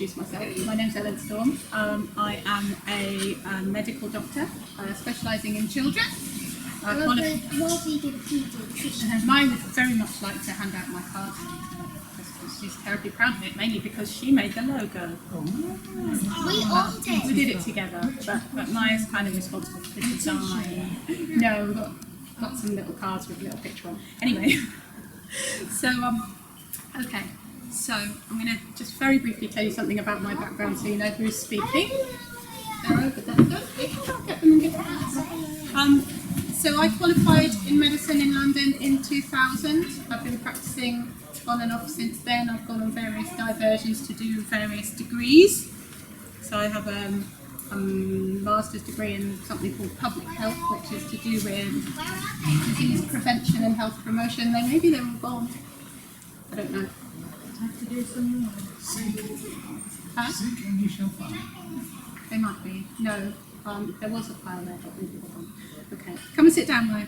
introduce myself. My name's Ellen Storm. I am a medical doctor specialising in children. Mine would very much like to hand out my card. She's terribly proud of it, mainly because she made the logo. We all did. We did it together, but Maya's kind of responsible for the design. No, we've got some little cards with a little picture on. Anyway, so okay. So I'm going to just very briefly tell you something about my background so you know who's speaking. They're over there. Don't get them and get them. So I qualified in medicine in London in 2000. I've been practicing on and off since then. I've gone on various diversions to do various degrees. So I have a master's degree in something called public health, which is to do with disease prevention and health promotion. Maybe they're all gone. I don't know. Have to do some more. Huh? Sick and you shall find. They might be. No, there was a pile there, but maybe they're gone. Okay, come and sit down, Mo.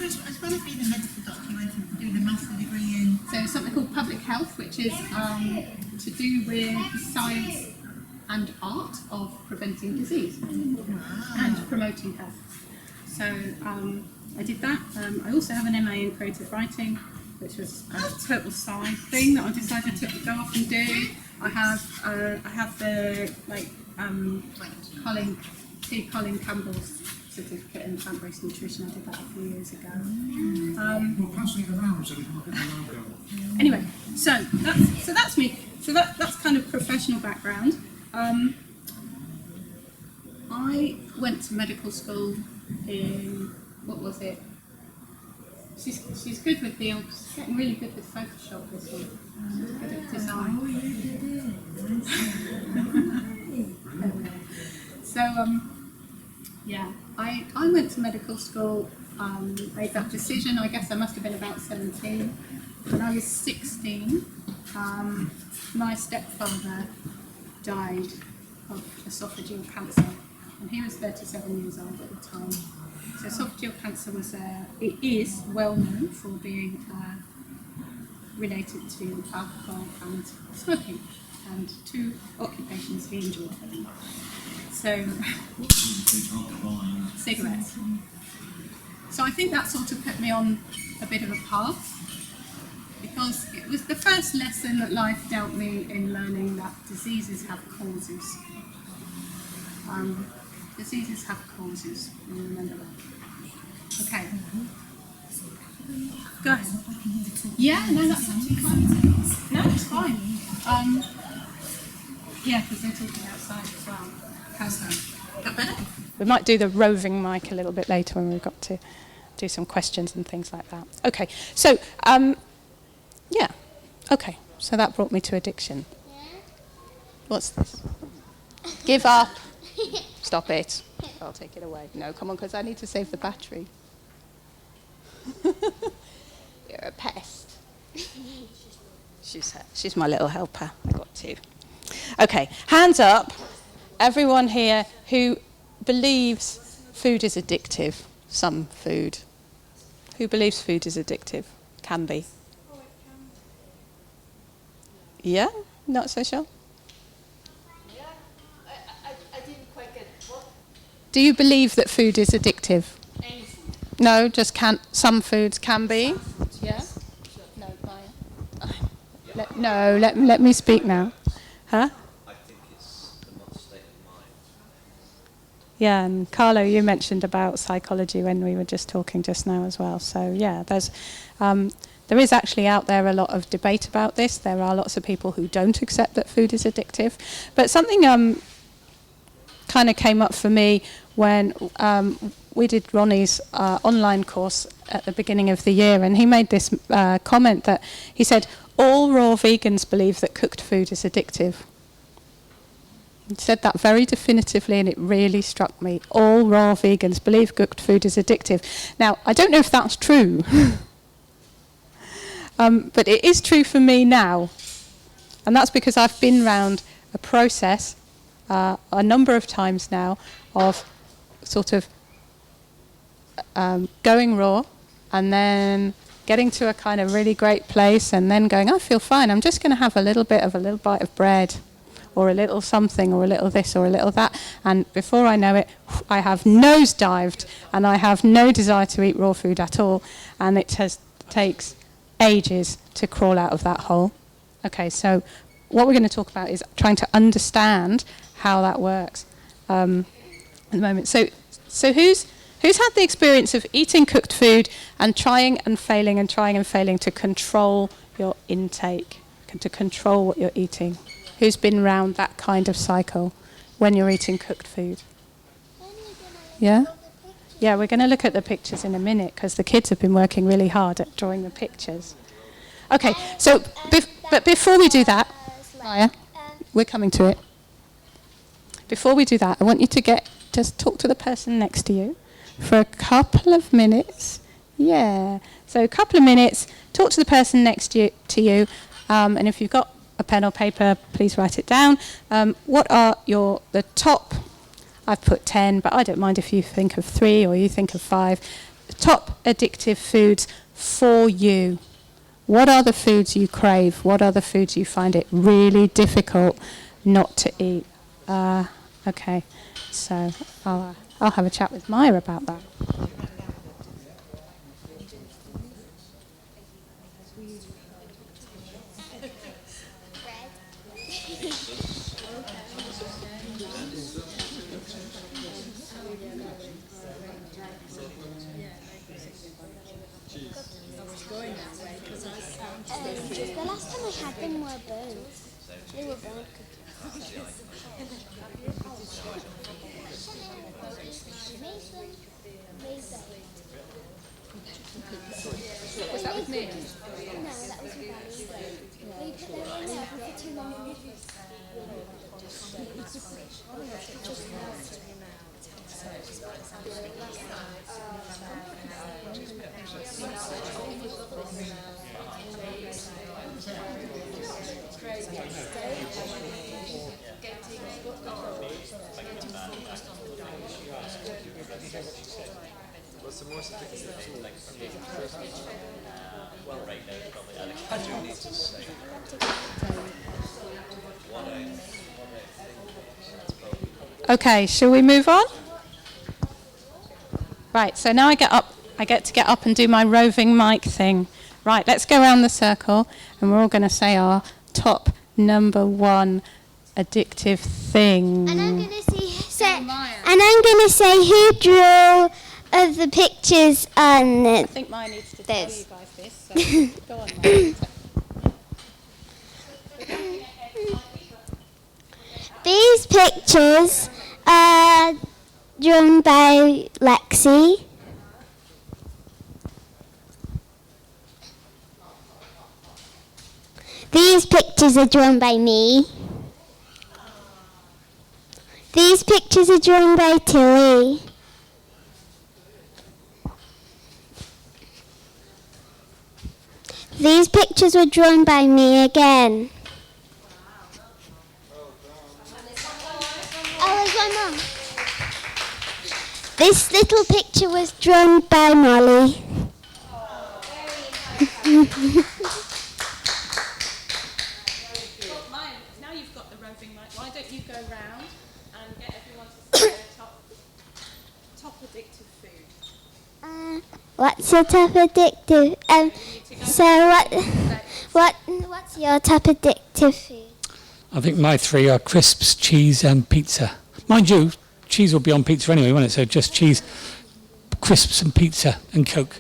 As well as being a medical doctor, I'm doing a master's degree in. So something called public health, which is to do with the science and art of preventing disease and promoting health. So I did that. I also have an MA in creative writing, which was a total side thing that I decided to go off and do. I have the Colin Campbell's certificate in plant-based nutrition. I did that a few years ago. We'll pass it around so we can look at the logo. Anyway, so that's me. So that's kind of professional background. I went to medical school in, what was it? She's good with the, she's getting really good with Photoshop this week. She's good at design. So yeah, I went to medical school, made that decision. I guess I must have been about 17. When I was 16, my stepfather died of esophageal cancer, and he was 37 years old at the time. So esophageal cancer it is well known for being related to alcohol and smoking, and two occupations he enjoyed very much. So cigarettes. So I think that sort of put me on a bit of a path, because it was the first lesson that life dealt me in learning that diseases have causes. Diseases have causes, you remember that. Okay. Go ahead. Yeah, no, that's absolutely fine. No, it's fine. Yeah, because they're talking outside as well. How's that? That better? We might do the roving mic a little bit later when we've got to do some questions and things like that. Okay, so, yeah. Okay, so that brought me to addiction. What's this? Give up. Stop it. I'll take it away. No, come on, because I need to save the battery. You're a pest. She's my little helper. I got two. Okay, hands up. Everyone here who believes food is addictive. Some food. Who believes food is addictive? Can be. Yeah? Not so sure? I didn't quite get what? Do you believe that food is addictive? No, just some foods can be. Yeah? No, Maya. Let me speak now. Huh? I think it's a state of mind. Yeah, and Carlo, you mentioned about psychology when we were just talking just now as well. So yeah, there is actually out there a lot of debate about this. There are lots of people who don't accept that food is addictive. But something kind of came up for me when we did Ronnie's online course at the beginning of the year, and he made this comment that he said, all raw vegans believe that cooked food is addictive. He said that very definitively, and it really struck me. All raw vegans believe cooked food is addictive. Now, I don't know if that's true, but it is true for me now. And that's because I've been round a process a number of times now of sort of going raw and then getting to a kind of really great place and then going, I feel fine, I'm just going to have a little bite of bread, or a little something, or a little this, or a little that, and before I know it, I have nosedived, and I have no desire to eat raw food at all, and it takes ages to crawl out of that hole. Okay, so what we're going to talk about is trying to understand how that works at the moment. So who's had the experience of eating cooked food and trying and failing to control your intake, to control what you're eating? Who's been round that kind of cycle when you're eating cooked food? Yeah? Yeah, we're going to look at the pictures in a minute because the kids have been working really hard at drawing the pictures. Okay, so but before we do that, Maya, we're coming to it. Before we do that, I want you to just talk to the person next to you for a couple of minutes. Yeah, so a couple of minutes, talk to the person next to you, and if you've got a pen or paper, please write it down. What are the top, I've put 10, but I don't mind if you think of 3 or you think of 5, top addictive foods for you. What are the foods you crave? What are the foods you find it really difficult not to eat? Okay, so I'll have a chat with Maya about that. The last time I had them were bones. They were bone cookies. Was that with me? No, that was with Daddy. We put them in the oven for too long. What's the more sophisticated thing like from eating crisps? Well, right now, probably. I do need to say Okay, shall we move on? Right, so now I get to get up and do my roving mic thing. Right, let's go around the circle and we're all going to say our top number 1 addictive thing. And I'm gonna say who drew of the pictures on I think Maya needs to tell you guys this, so go on, Maya. These pictures are drawn by Lexi. These pictures are drawn by me. These pictures are drawn by Tilly. These pictures were drawn by me again. Oh, there's one more. This little picture was drawn by Molly. Well, Maya, now you've got the roving mic, why don't you go round and get everyone to say their top addictive food? What's your top addictive? What's your top addictive food? I think my 3 are crisps, cheese and pizza. Mind you, cheese will be on pizza anyway, won't it? So just cheese, crisps and pizza and Coke.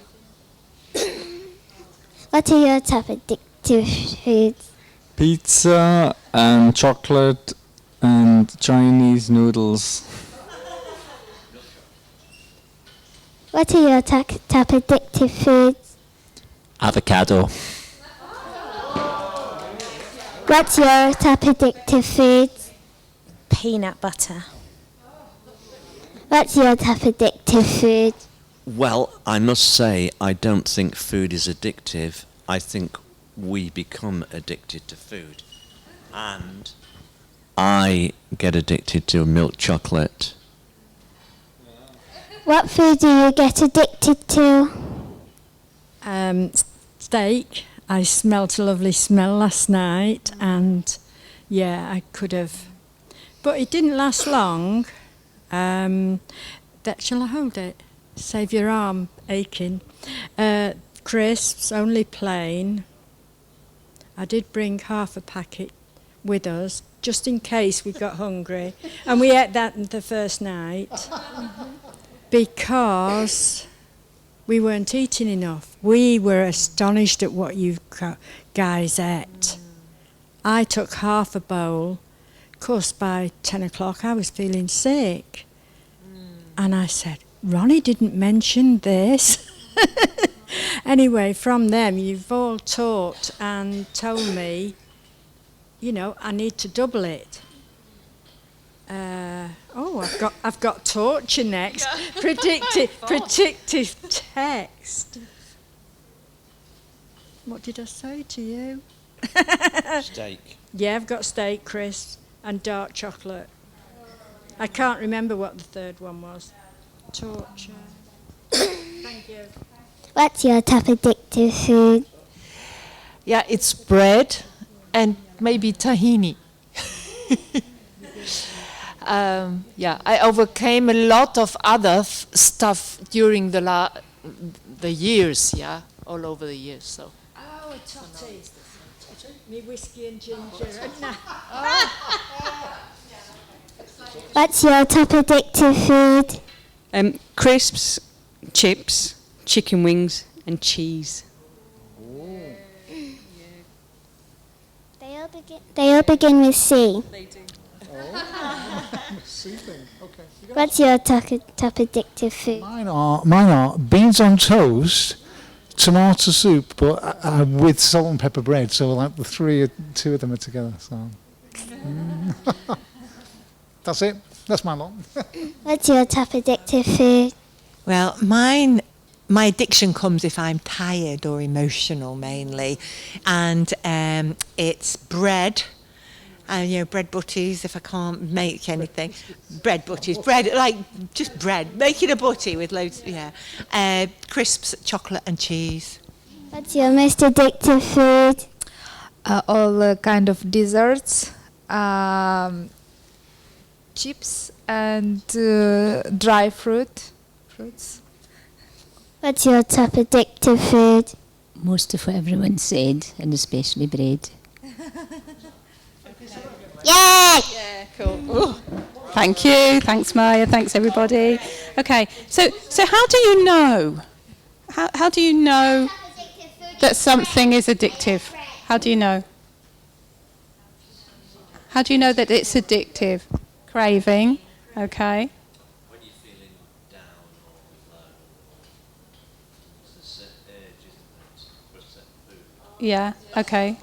What are your top addictive foods? Pizza and chocolate and Chinese noodles. What are your top addictive foods? Avocado. What's your top addictive foods? Peanut butter. What's your top addictive food? Well, I must say, I don't think food is addictive. I think we become addicted to food. And I get addicted to milk chocolate. What food do you get addicted to? steak. I smelt a lovely smell last night, and yeah, I could have, but it didn't last long. Shall I hold it? Save your arm aching. Crisps, only plain. I did bring half a packet with us, just in case we got hungry, and we ate that the first night because we weren't eating enough. We were astonished at what you guys ate. I took half a bowl. Of course, by 10 o'clock, I was feeling sick. And I said, Ronnie didn't mention this. Anyway, from them, you've all talked and told me, you know, I need to double it. I've got torture next. Predictive text. What did I say to you? Steak. Yeah, I've got steak, crisps, and dark chocolate. I can't remember what the third one was. Torture. Thank you. What's your top addictive food? Yeah, it's bread and maybe tahini. I overcame a lot of other stuff during the years, all over the years. So. Oh, a totty. Me whiskey and ginger. What's your top addictive food? Crisps, chips, chicken wings, and cheese. They all begin with C. They do. C thing. Okay. What's your top addictive food? Mine are beans on toast, tomato soup, but with salt and pepper bread. So like two of them are together. So that's it. That's my lot. What's your top addictive food? Well, my addiction comes if I'm tired or emotional mainly, and it's bread. Bread butties if I can't make anything. Bread butties, just bread. Making a butty with loads, crisps, chocolate and cheese. What's your most addictive food? All kind of desserts, chips and dry fruits. What's your top addictive food? Most of what everyone said, and especially bread. Yay! Yeah, cool. Ooh. Thank you. Thanks, Maya. Thanks, everybody. Okay, so how do you know? How do you know that something is addictive? How do you know? How do you know that it's addictive? Craving, okay. When you're feeling down or low, there's a certain urge, isn't there, for a certain food. Yeah, okay.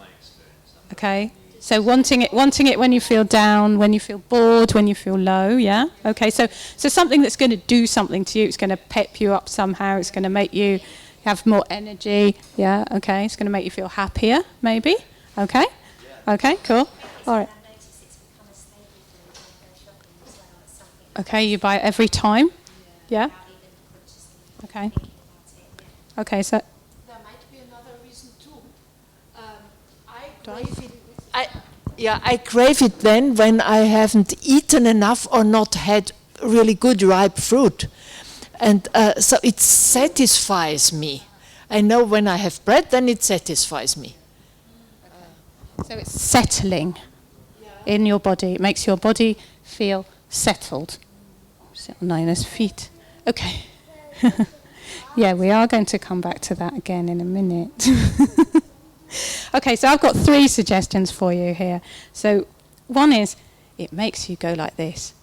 Okay. So wanting it when you feel down, when you feel bored, when you feel low, yeah? Okay, so something that's going to do something to you, it's going to pep you up somehow, it's going to make you have more energy, yeah? Okay, it's going to make you feel happier, maybe? Okay? Okay, cool. All right. Okay, you buy it every time? Yeah? Okay. Okay, so... There might be another reason too. I crave it then when I haven't eaten enough or not had really good ripe fruit. And so it satisfies me. I know when I have bread, then it satisfies me. So it's settling in your body. It makes your body feel settled. Sit on Nina's feet. Okay. Yeah, we are going to come back to that again in a minute. Okay, so I've got 3 suggestions for you here. So one is, it makes you go like this.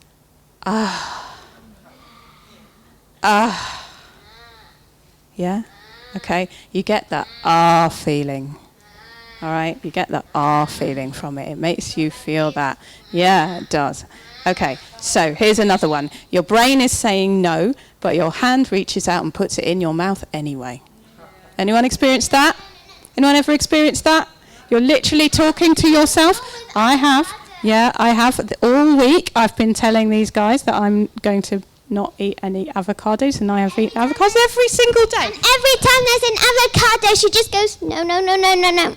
Ah. Ah. Yeah? Okay, you get that ah feeling. All right, you get that ah feeling from it. It makes you feel that. Yeah, it does. Okay, so here's another one. Your brain is saying no, but your hand reaches out and puts it in your mouth anyway. Anyone experienced that? Anyone ever experienced that? You're literally talking to yourself. I have. Yeah, I have. All week I've been telling these guys that I'm going to not eat any avocados, and I have eaten avocados every single day. And every time there's an avocado, she just goes, no, no, no, no, no, no.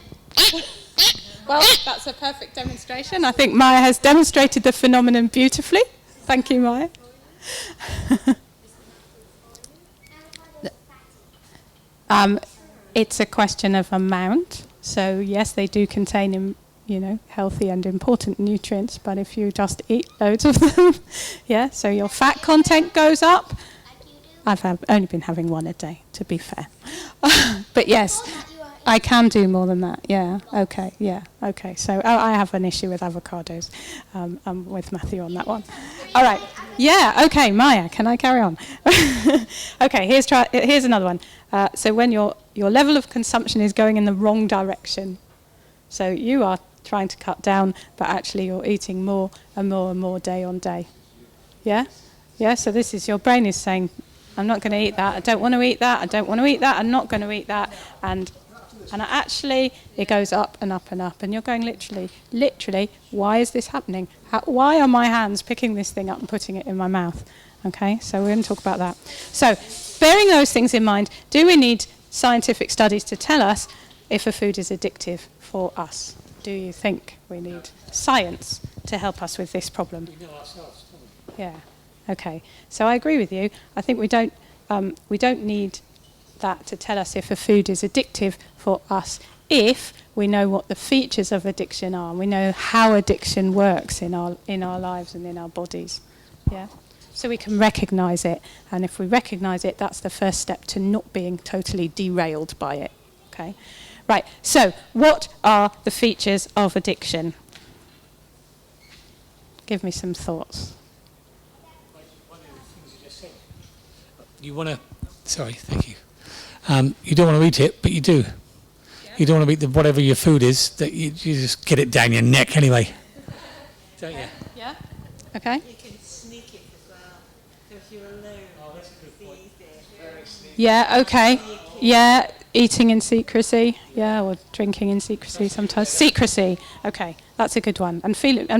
Well, that's a perfect demonstration. I think Maya has demonstrated the phenomenon beautifully. Thank you, Maya. It's a question of amount. So yes, they do contain, healthy and important nutrients. But if you just eat loads of them, yeah, so your fat content goes up. I've only been having one a day, to be fair. But yes, I can do more than that. Yeah. Okay. Yeah. Okay. So I have an issue with avocados. I'm with Matthew on that one. All right. Yeah. Okay. Maya, can I carry on? Okay. Here's another one. So when your level of consumption is going in the wrong direction, so you are trying to cut down, but actually you're eating more and more and more day on day. Yeah. Yeah. So this is your brain is saying, I'm not going to eat that. I don't want to eat that. I don't want to eat that. I'm not going to eat that. And actually, it goes up and up and up. And you're going literally, why is this happening? Why are my hands picking this thing up and putting it in my mouth? Okay, so we're going to talk about that. So, bearing those things in mind, do we need scientific studies to tell us if a food is addictive for us? Do you think we need science to help us with this problem? We know ourselves, don't we? Yeah. Okay. So I agree with you. I think we don't need that to tell us if a food is addictive for us if we know what the features of addiction are and we know how addiction works in our lives and in our bodies. Yeah. So we can recognise it, and if we recognise it, that's the first step to not being totally derailed by it. Okay. Right. So what are the features of addiction? Give me some thoughts. You want to, thank you. You don't want to eat it, but you do. Yeah. You don't want to eat whatever your food is, that you just get it down your neck anyway. Don't you? Yeah. Okay. You can sneak it as well. So if you're alone, that's a good point. Yeah, okay. Yeah, eating in secrecy. Yeah, or drinking in secrecy sometimes. Secrecy. Okay, that's a good one. And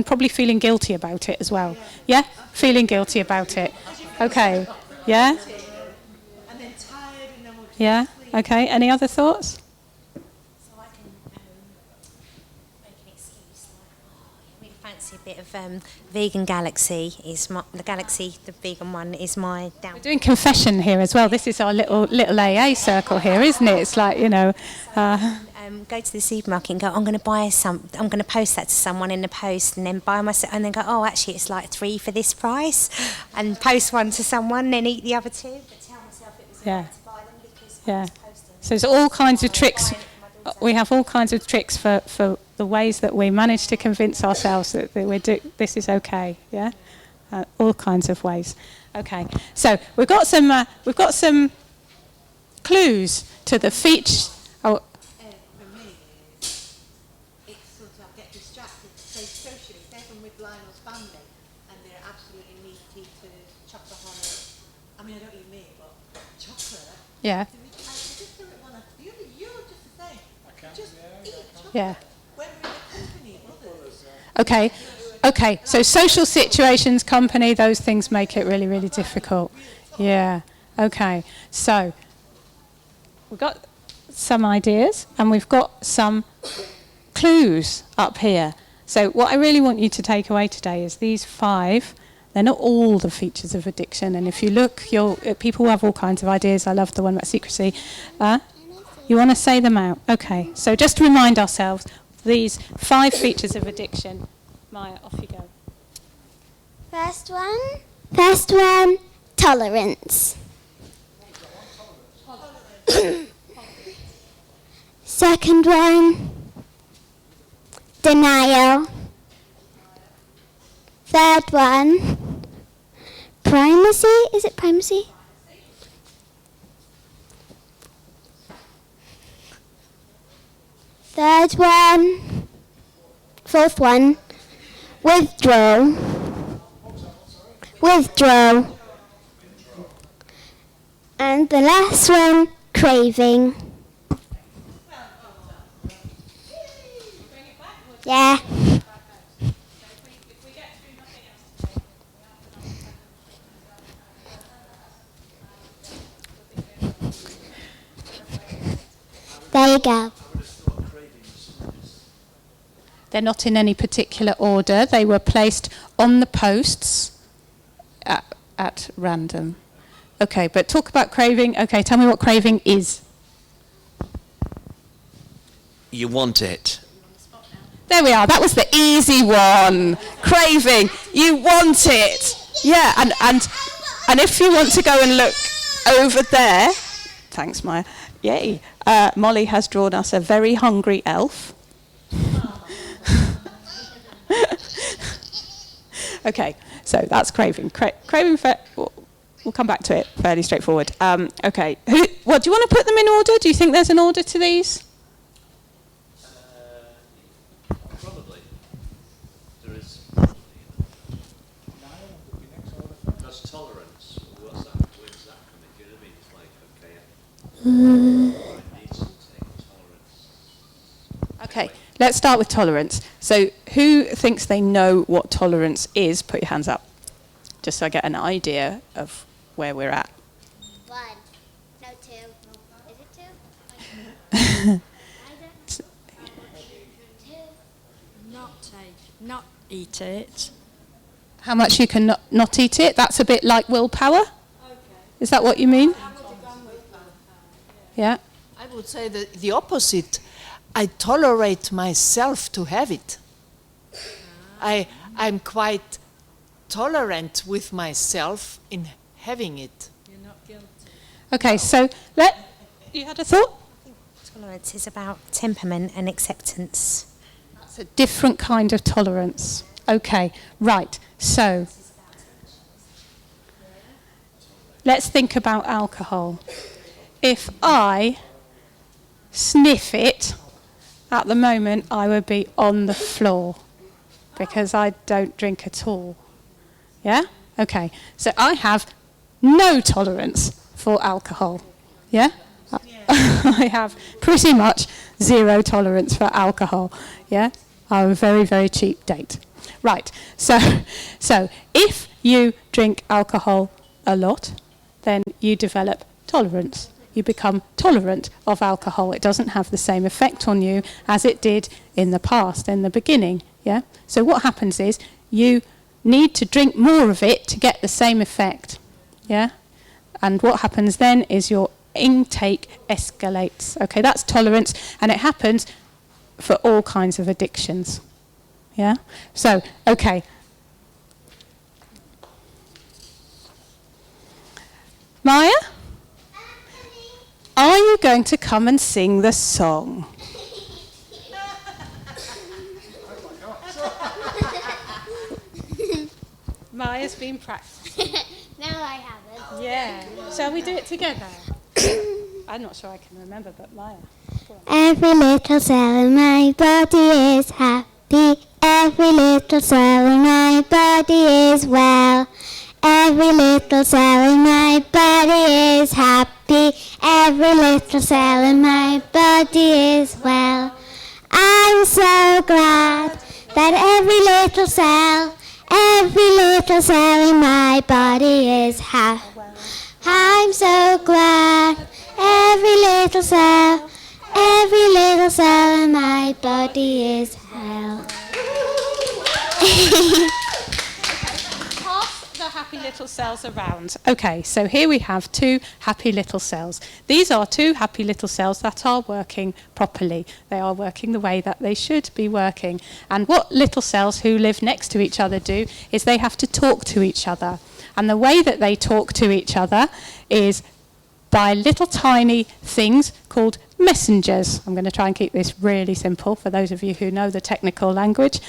probably feeling guilty about it as well. Yeah? Feeling guilty about it. Okay. Yeah? Yeah. Okay. Any other thoughts? So I can make an excuse like, I really fancy a bit of vegan Galaxy. The vegan one is my down. We're doing confession here as well. This is our little AA circle here, isn't it? It's like Go to the supermarket and go, I'm going to post that to someone in the post, and then buy myself, and then go, oh, actually it's like 3 for this price, and post one to someone, then eat the other 2, but tell myself it was okay to buy them because I was posting. So there's all kinds of tricks. We have all kinds of tricks for the ways that we manage to convince ourselves that this is okay. Yeah, all kinds of ways. Okay, so we've got some clues to the feature. Oh. For me, it's sort of I get distracted. So socially, say if I'm with Lionel's family and they're absolutely meat eaters, chocolate honey. I mean, I don't eat meat, but chocolate. Yeah. I just do it one after the other. You're just the same. Just eat chocolate. Yeah. When we're in a company of others. Okay. Okay. So social situations, company, those things make it really, really difficult. Yeah. Okay. So we've got some ideas and we've got some clues up here. So what I really want you to take away today is these 5. They're not all the features of addiction. And if you look, people have all kinds of ideas. I love the one about secrecy. You want to say them out. Okay. So just to remind ourselves, these 5 features of addiction. Maya, off you go. First one, tolerance. Second one, denial. Third one, primacy. Is it primacy? Fourth one, withdrawal. And the last one, craving. Yeah. you go. They're not in any particular order. They were placed on the posts at random. Okay, but talk about craving. Okay, tell me what craving is. You want it. There we are. That was the easy one. Craving. You want it. Yeah, and if you want to go and look over there, thanks, Maya. Yay. Molly has drawn us a very hungry elf. Okay, so that's craving. Craving for. We'll come back to it. Fairly straightforward. Okay. Well, do you want to put them in order? Do you think there's an order to these? Probably. There is. Because tolerance. Where's that coming? Do you know what I mean? It's like, okay, I need something. Tolerance. Okay, let's start with tolerance. So who thinks they know what tolerance is? Put your hands up. Just so I get an idea of where we're at. 1. No, 2. Is it 2? Not eat it. How much you can not eat it? That's a bit like willpower? Okay. Is that what you mean? Yeah. I would say the opposite. I tolerate myself to have it. I'm quite tolerant with myself in having it. You're not guilty. Okay, so you had a thought? Tolerance is about temperament and acceptance. That's a different kind of tolerance. Okay, right. So let's think about alcohol. If I sniff it, at the moment I would be on the floor because I don't drink at all. Yeah? Okay. So I have no tolerance for alcohol. Yeah? I have pretty much zero tolerance for alcohol. Yeah? I'm a very, very cheap date. Right. So if you drink alcohol a lot, then you develop tolerance. You become tolerant of alcohol. It doesn't have the same effect on you as it did in the past, in the beginning. Yeah? So what happens is you need to drink more of it to get the same effect. Yeah? And what happens then is your intake escalates. Okay, that's tolerance, and it happens for all kinds of addictions. Yeah? So, okay. Maya? Are you going to come and sing the song? Maya's been practicing. No, I haven't. Yeah. Shall we do it together? I'm not sure I can remember, but Maya. Every little cell in my body is happy. Every little cell in my body is well. Every little cell in my body is happy. Every little cell in my body is well. I'm so glad that every little cell in my body is happy. I'm so glad every little cell in my body is hell. Pass the happy little cells around. Okay, so here we have 2 happy little cells. These are 2 happy little cells that are working properly. They are working the way that they should be working. And what little cells who live next to each other do is they have to talk to each other. And the way that they talk to each other is by little tiny things called messengers. I'm going to try and keep this really simple for those of you who know the technical language.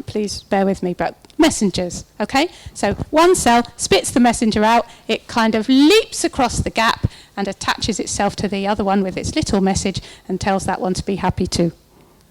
Please bear with me, but messengers, okay? So one cell spits the messenger out, it kind of leaps across the gap and attaches itself to the other one with its little message and tells that one to be happy too.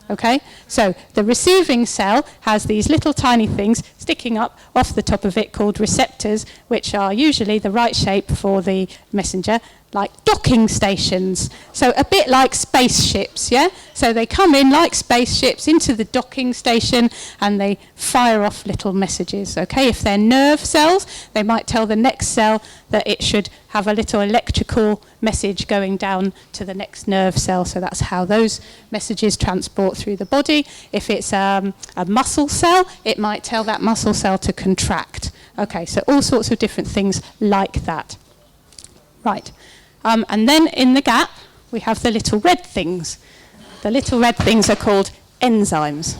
Okay, so the receiving cell has these little tiny things sticking up off the top of it called receptors, which are usually the right shape for the messenger. like docking stations. So a bit like spaceships, yeah? So they come in like spaceships into the docking station and they fire off little messages, okay? If they're nerve cells, they might tell the next cell that it should have a little electrical message going down to the next nerve cell. So that's how those messages transport through the body. If it's a muscle cell, it might tell that muscle cell to contract. Okay, so all sorts of different things like that. Right. And then in the gap, we have the little red things. The little red things are called enzymes.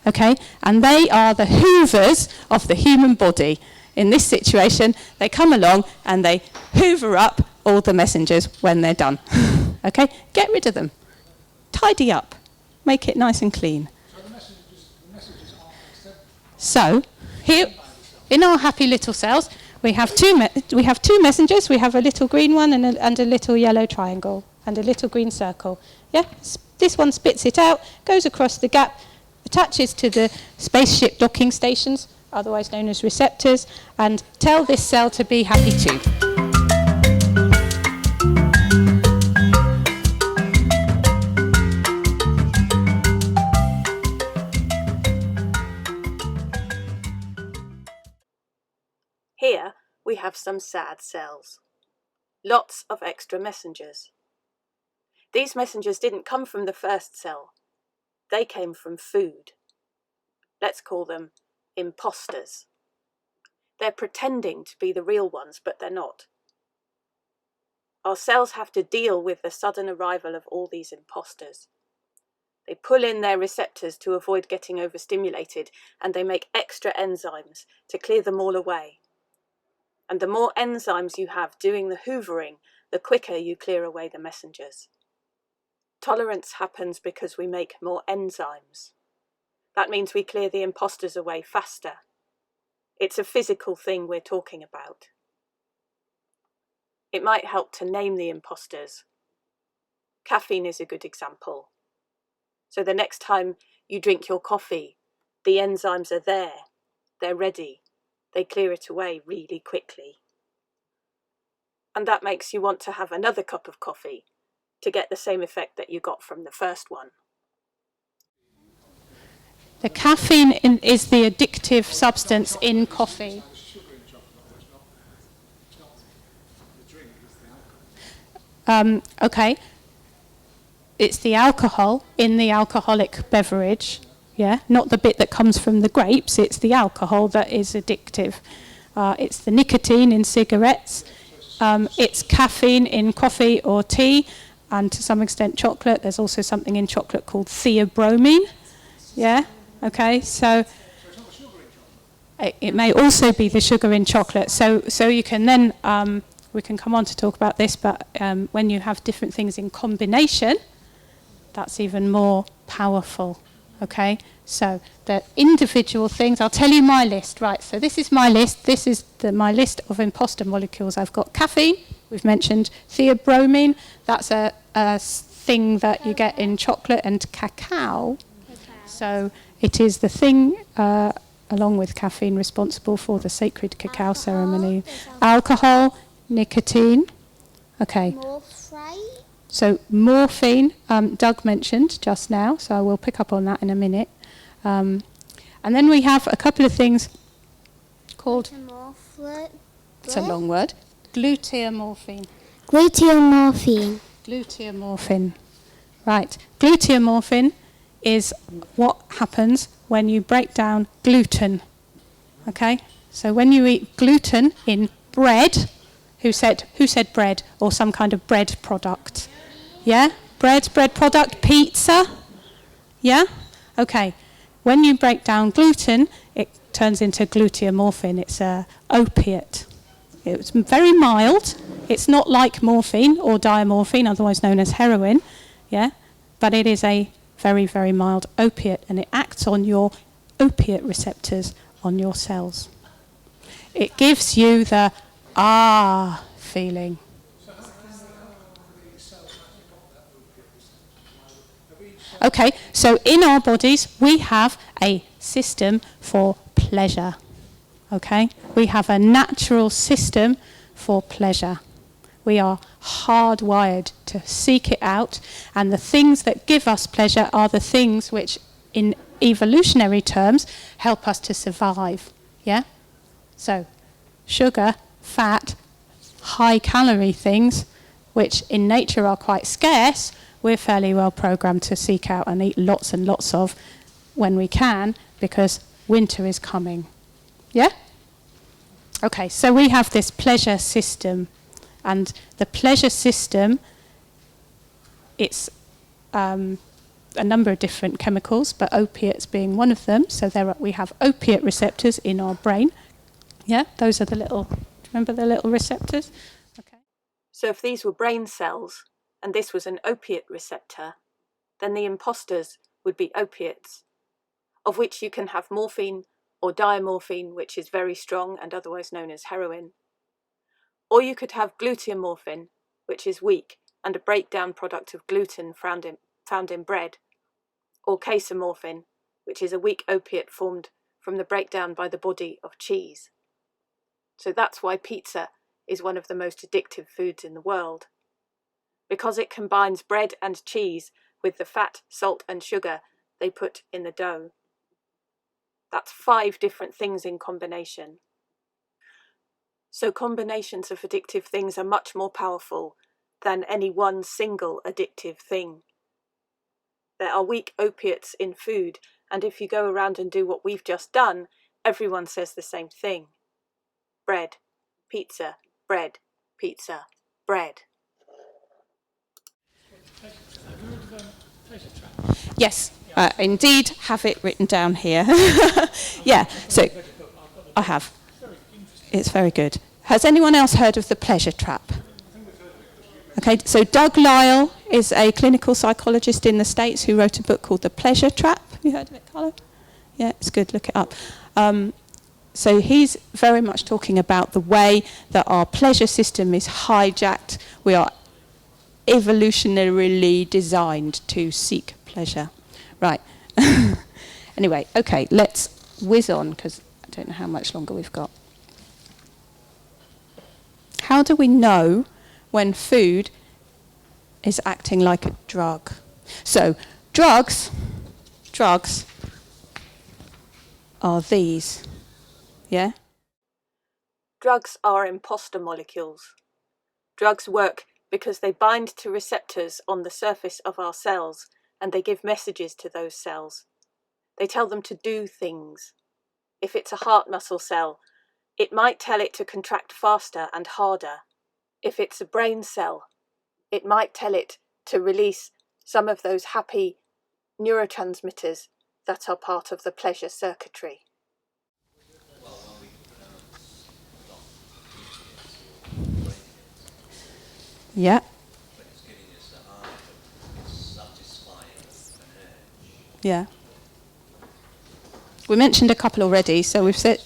Okay? And they are the hoovers of the human body. In this situation, they come along and they hoover up all the messengers when they're done. Okay? Get rid of them. Tidy up. Make it nice and clean. So, here, in our happy little cells, we have two messengers. We have a little green one and a little yellow triangle and a little green circle. Yeah, this one spits it out, goes across the gap, attaches to the spaceship docking stations, otherwise known as receptors, and tell this cell to be happy too. Here we have some sad cells. Lots of extra messengers. These messengers didn't come from the first cell. They came from food. Let's call them imposters. They're pretending to be the real ones, but they're not. Our cells have to deal with the sudden arrival of all these imposters. They pull in their receptors to avoid getting overstimulated, and they make extra enzymes to clear them all away. And the more enzymes you have doing the hoovering, the quicker you clear away the messengers. Tolerance happens because we make more enzymes. That means we clear the imposters away faster. It's a physical thing we're talking about. It might help to name the imposters. Caffeine is a good example. So the next time you drink your coffee, the enzymes are there. They're ready. They clear it away really quickly. And that makes you want to have another cup of coffee to get the same effect that you got from the first one. The caffeine is the addictive substance in coffee. Okay. It's the alcohol in the alcoholic beverage. Yeah, not the bit that comes from the grapes, it's the alcohol that is addictive. It's the nicotine in cigarettes, it's caffeine in coffee or tea, and to some extent chocolate. There's also something in chocolate called theobromine. Yeah, okay, so it may also be the sugar in chocolate. So you can then, we can come on to talk about this, but when you have different things in combination, that's even more powerful. Okay, so the individual things, I'll tell you my list, right, so this is my list, this is my list of imposter molecules. I've got caffeine, we've mentioned theobromine, that's a thing that you get in chocolate and cacao, so it is the thing, along with caffeine, responsible for the sacred cacao ceremony. Alcohol, nicotine, okay. So morphine, Doug mentioned just now, so I will pick up on that in a minute. And then we have a couple of things called, it's a long word, gluteomorphine. Gluteomorphine. Gluteomorphine. Right, gluteomorphine is what happens when you break down gluten. Okay, so when you eat gluten in bread, who said bread or some kind of bread product? Yeah? Bread product, pizza? Yeah? Okay. When you break down gluten, it turns into gluteomorphine. It's an opiate. It's very mild. It's not like morphine or diamorphine, otherwise known as heroin. Yeah? But it is a very, very mild opiate, and it acts on your opiate receptors on your cells. It gives you the feeling. Okay, so in our bodies we have a system for pleasure. Okay, we have a natural system for pleasure. We are hardwired to seek it out, and the things that give us pleasure are the things which, in evolutionary terms, help us to survive. Yeah? So, sugar, fat, high-calorie things, which in nature are quite scarce, we're fairly well programmed to seek out and eat lots and lots of when we can, because winter is coming. Yeah? Okay, so we have this pleasure system, and the pleasure system, it's a number of different chemicals, but opiates being one of them. So we have opiate receptors in our brain. Yeah, those are the little, remember the little receptors? Okay. So if these were brain cells, and this was an opiate receptor, then the imposters would be opiates, of which you can have morphine or diamorphine, which is very strong and otherwise known as heroin. Or you could have gluteomorphin, which is weak and a breakdown product of gluten found in bread. Or casomorphin, which is a weak opiate formed from the breakdown by the body of cheese. So that's why pizza is one of the most addictive foods in the world. Because it combines bread and cheese with the fat, salt and sugar they put in the dough. That's 5 different things in combination. So combinations of addictive things are much more powerful than any one single addictive thing. There are weak opiates in food, and if you go around and do what we've just done, everyone says the same thing. Bread, pizza, bread, pizza, bread. Yes, indeed, have it written down here. Yeah, so I have. It's very good. Has anyone else heard of the pleasure trap? Okay, so Doug Lyle is a clinical psychologist in the States who wrote a book called The Pleasure Trap. Have you heard of it, Carlo? Yeah, it's good, look it up. So he's very much talking about the way that our pleasure system is hijacked. We are evolutionarily designed to seek pleasure. Right. Anyway, okay, let's whiz on, because I don't know how much longer we've got. How do we know when food is acting like a drug? So, drugs are these. Yeah? Drugs are imposter molecules. Drugs work because they bind to receptors on the surface of our cells, and they give messages to those cells. They tell them to do things. If it's a heart muscle cell, it might tell it to contract faster and harder. If it's a brain cell, it might tell it to release some of those happy neurotransmitters that are part of the pleasure circuitry. Yeah. Yeah. We mentioned a couple already, so we've said,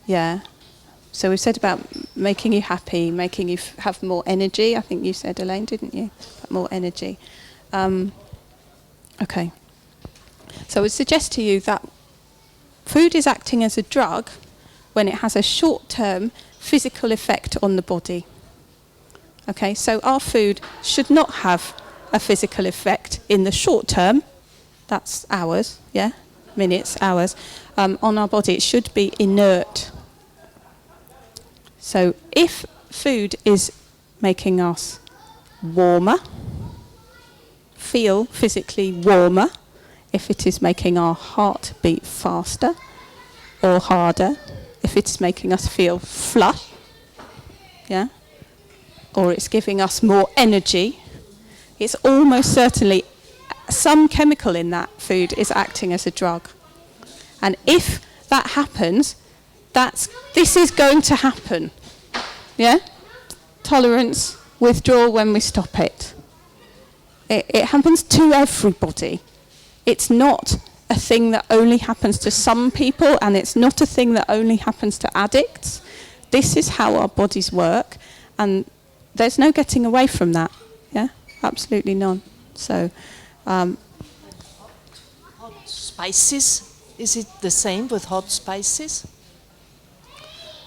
yeah. So we've said about making you happy, making you have more energy. I think you said, Elaine, didn't you? More energy. Okay. So I would suggest to you that food is acting as a drug when it has a short-term physical effect on the body. Okay, so our food should not have a physical effect in the short term. That's hours, yeah? Minutes, hours. On our body, it should be inert. So if food is making us warmer, feel physically warmer, if it is making our heart beat faster or harder, if it's making us feel flush, yeah? Or it's giving us more energy, it's almost certainly some chemical in that food is acting as a drug. And if that happens, this is going to happen. Yeah? Tolerance, withdrawal when we stop it. It happens to everybody. It's not a thing that only happens to some people, and it's not a thing that only happens to addicts. This is how our bodies work, and there's no getting away from that. Yeah? Absolutely none. So, hot spices, is it the same with hot spices?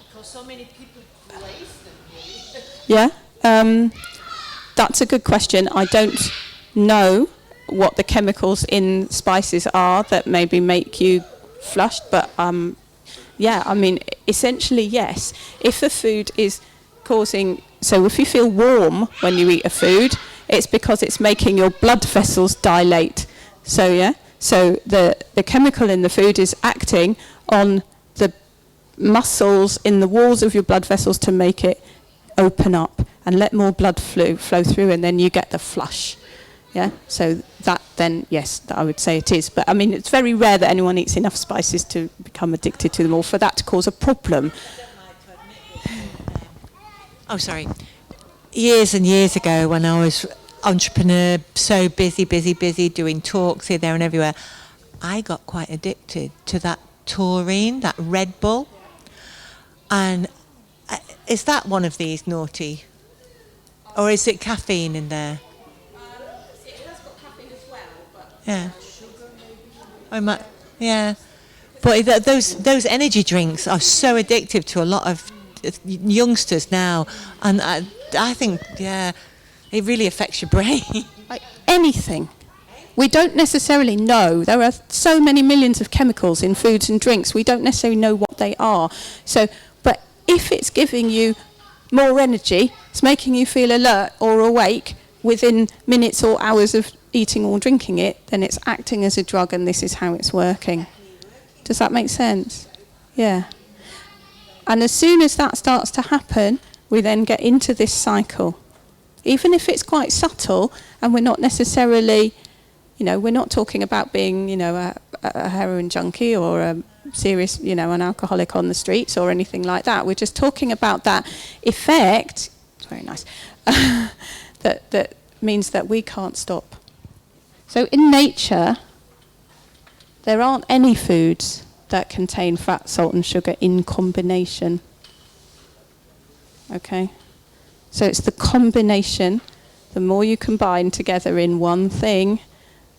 Because so many people crave them, really. Yeah. That's a good question. I don't know what the chemicals in spices are that maybe make you flushed, but yeah, I mean, essentially, yes. If the food is causing, so if you feel warm when you eat a food, it's because it's making your blood vessels dilate. So yeah, so the chemical in the food is acting on the muscles in the walls of your blood vessels to make it open up and let more blood flow through, and then you get the flush. Yeah, so that then, yes, that I would say it is. But I mean, it's very rare that anyone eats enough spices to become addicted to them or for that to cause a problem. Oh, sorry. Years and years ago, when I was entrepreneur, so busy doing talks here, there and everywhere, I got quite addicted to that taurine, that Red Bull. And is that one of these naughty? Or is it caffeine in there? It has got caffeine as well, but Yeah. Yeah. But those energy drinks are so addictive to a lot of youngsters now. And I think, yeah, it really affects your brain. Like anything. We don't necessarily know. There are so many millions of chemicals in foods and drinks. We don't necessarily know what they are. So, but if it's giving you more energy, it's making you feel alert or awake within minutes or hours of eating or drinking it, then it's acting as a drug, and this is how it's working. Does that make sense? Yeah. And as soon as that starts to happen, we then get into this cycle. Even if it's quite subtle, and we're not necessarily, we're not talking about being, a heroin junkie or a serious, an alcoholic on the streets or anything like that. We're just talking about that effect. It's very nice. that means that we can't stop. So in nature, there aren't any foods that contain fat, salt and sugar in combination. Okay? So it's the combination. The more you combine together in one thing,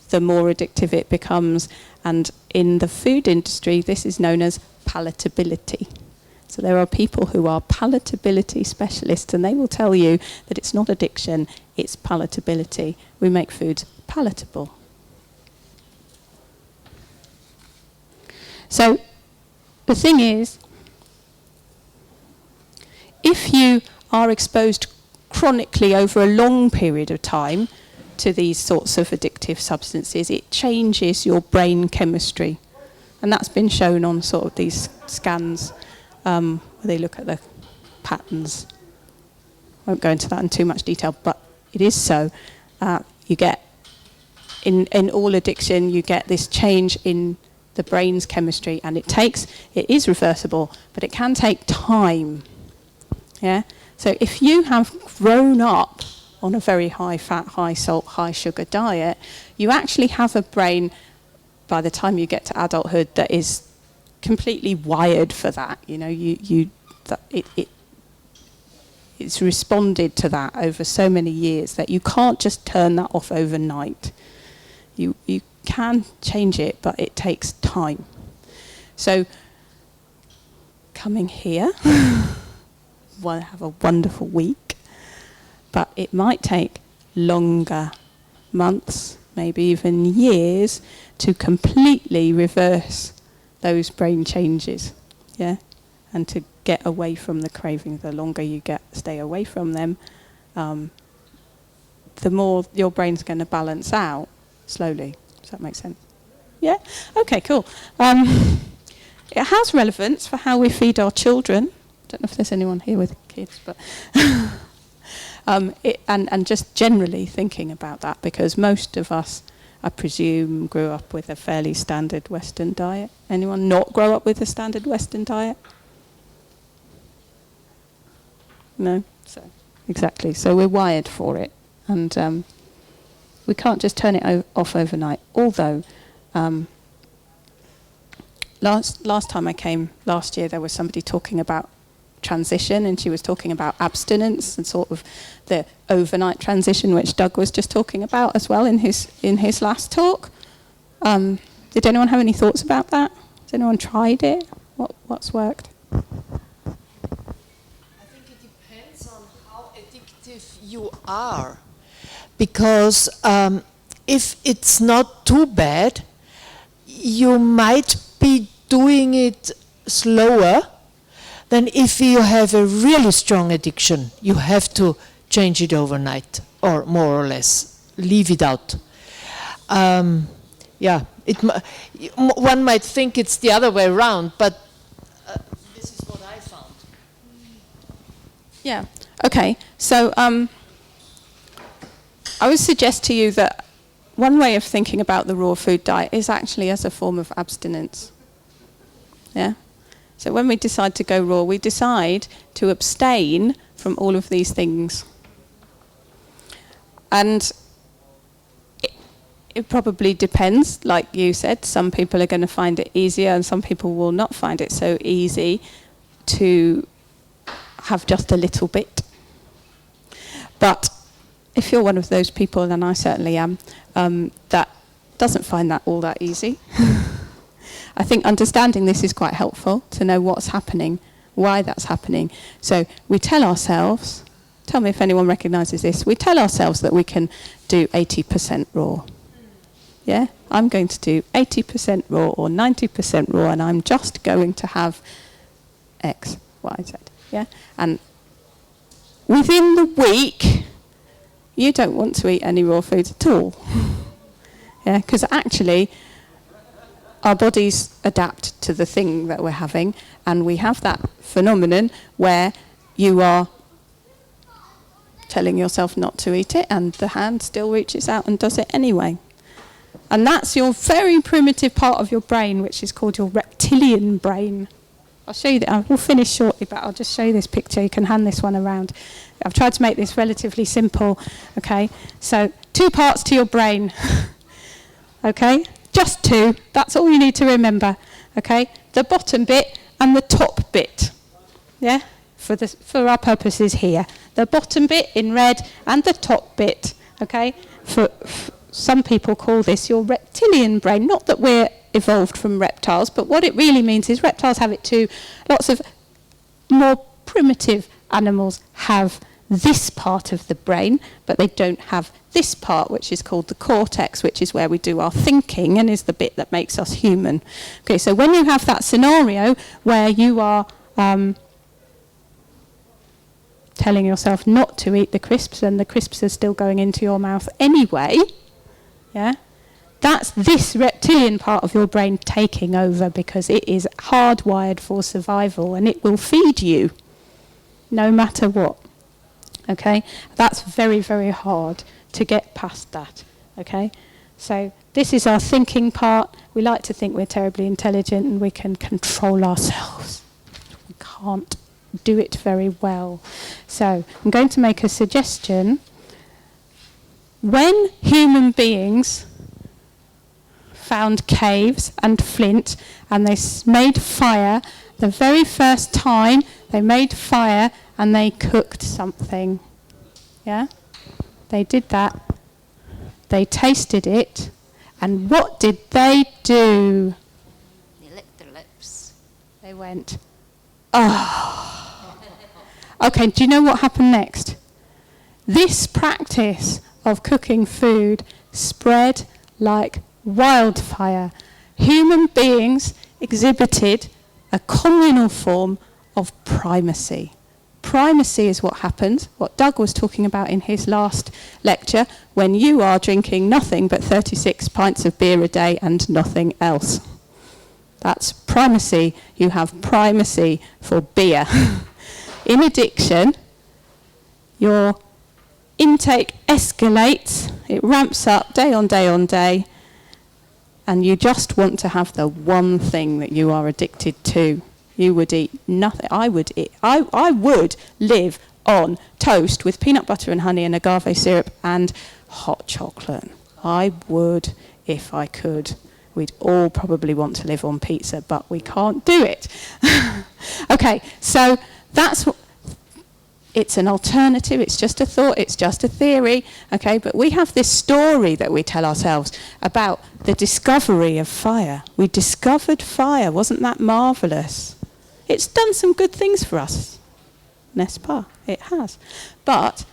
the more addictive it becomes. And in the food industry, this is known as palatability. So there are people who are palatability specialists, and they will tell you that it's not addiction, it's palatability. We make foods palatable. So the thing is, if you are exposed chronically over a long period of time to these sorts of addictive substances, it changes your brain chemistry. And that's been shown on sort of these scans where they look at the patterns. I won't go into that in too much detail, but it is so. You get, in all addiction, you get this change in the brain's chemistry, and it is reversible, but it can take time. Yeah? So if you have grown up on a very high fat, high salt, high sugar diet, you actually have a brain by the time you get to adulthood that is completely wired for that. It's responded to that over so many years that you can't just turn that off overnight. You can change it, but it takes time. So coming here, we'll have a wonderful week, but it might take longer, months, maybe even years, to completely reverse those brain changes, yeah, and to get away from the craving. The longer you stay away from them, the more your brain's going to balance out slowly. Does that make sense? Yeah? Okay, cool. It has relevance for how we feed our children. I don't know if there's anyone here with kids, but and just generally thinking about that, because most of us, I presume, grew up with a fairly standard Western diet. Anyone not grow up with a standard Western diet? No? So, exactly. So we're wired for it. And we can't just turn it off overnight. Although, last time I came, last year, there was somebody talking about transition, and she was talking about abstinence and sort of the overnight transition, which Doug was just talking about as well in his last talk. Did anyone have any thoughts about that? Has anyone tried it? What's worked? I think it depends on how addictive you are. Because if it's not too bad, you might be doing it slower than if you have a really strong addiction. You have to change it overnight, or more or less leave it out. Yeah, one might think it's the other way around, but this is what I found. Yeah. Okay. So I would suggest to you that one way of thinking about the raw food diet is actually as a form of abstinence. Yeah. So when we decide to go raw, we decide to abstain from all of these things. And it probably depends, like you said. Some people are going to find it easier and some people will not find it so easy to have just a little bit. But if you're one of those people, and I certainly am, that doesn't find that all that easy, I think understanding this is quite helpful to know what's happening, why that's happening. So we tell ourselves, tell me if anyone recognises this, we tell ourselves that we can do 80% raw. Yeah, I'm going to do 80% raw or 90% raw, and I'm just going to have X, Y, Z. Yeah, and within the week, you don't want to eat any raw foods at all. Yeah, because actually, our bodies adapt to the thing that we're having, and we have that phenomenon where you are telling yourself not to eat it, and the hand still reaches out and does it anyway. And that's your very primitive part of your brain, which is called your reptilian brain. I'll show you that. I will finish shortly, but I'll just show you this picture. You can hand this one around. I've tried to make this relatively simple. Okay, so 2 parts to your brain. Okay, just 2. That's all you need to remember. Okay, the bottom bit and the top bit. Yeah, for our purposes here, the bottom bit in red and the top bit. Okay, for some people call this your reptilian brain. Not that we're evolved from reptiles, but what it really means is reptiles have it too. Lots of more primitive animals have this part of the brain, but they don't have this part, which is called the cortex, which is where we do our thinking and is the bit that makes us human. Okay, so when you have that scenario where you are telling yourself not to eat the crisps and the crisps are still going into your mouth anyway, yeah, that's this reptilian part of your brain taking over, because it is hardwired for survival and it will feed you no matter what. Okay, that's very, very hard to get past that. Okay, so this is our thinking part. We like to think we're terribly intelligent and we can control ourselves. We can't do it very well. So I'm going to make a suggestion. When human beings found caves and flint and they made fire, the very first time they made fire and they cooked something, yeah, they did that, they tasted it, and what did they do? They licked their lips. They went, oh. Okay, do you know what happened next? This practice of cooking food spread like wildfire. Human beings exhibited a communal form of primacy. Primacy is what happens, what Doug was talking about in his last lecture, when you are drinking nothing but 36 pints of beer a day and nothing else. That's primacy. You have primacy for beer. In addiction, your intake escalates, it ramps up day on day on day, and you just want to have the one thing that you are addicted to. You would eat nothing. I would live on toast with peanut butter and honey and agave syrup and hot chocolate. I would if I could. We'd all probably want to live on pizza, but we can't do it. Okay, so that's what. It's an alternative, it's just a thought, it's just a theory, okay? But we have this story that we tell ourselves about the discovery of fire. We discovered fire, wasn't that marvellous? It's done some good things for us, n'est-ce pas? It has. But